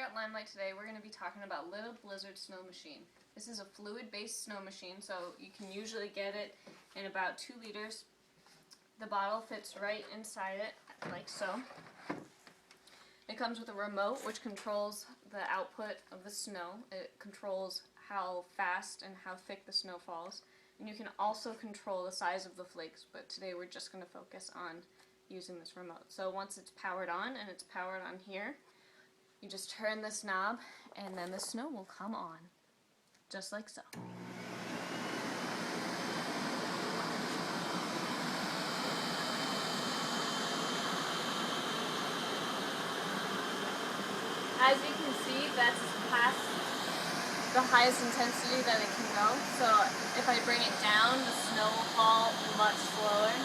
at Limelight today we're going to be talking about Little Blizzard Snow Machine. This is a fluid-based snow machine, so you can usually get it in about 2 liters. The bottle fits right inside it, like so. It comes with a remote which controls the output of the snow. It controls how fast and how thick the snow falls. And you can also control the size of the flakes, but today we're just going to focus on using this remote. So once it's powered on, and it's powered on here, you just turn this knob and then the snow will come on, just like so. As you can see, that's past the highest intensity that it can go. So if I bring it down, the snow will fall much slower,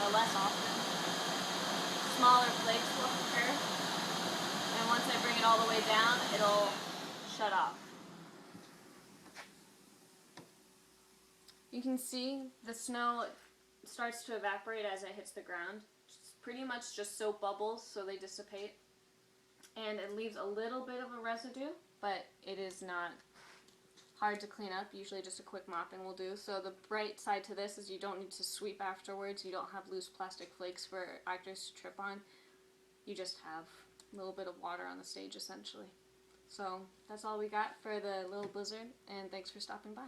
or less often. Smaller flakes will occur. And once I bring it all the way down, it'll shut off. You can see the snow starts to evaporate as it hits the ground. It's pretty much just soap bubbles, so they dissipate. And it leaves a little bit of a residue, but it is not hard to clean up. Usually just a quick mopping will do. So the bright side to this is you don't need to sweep afterwards. You don't have loose plastic flakes for actors to trip on. You just have a little bit of water on the stage, essentially. So that's all we got for the Little Blizzard, and thanks for stopping by.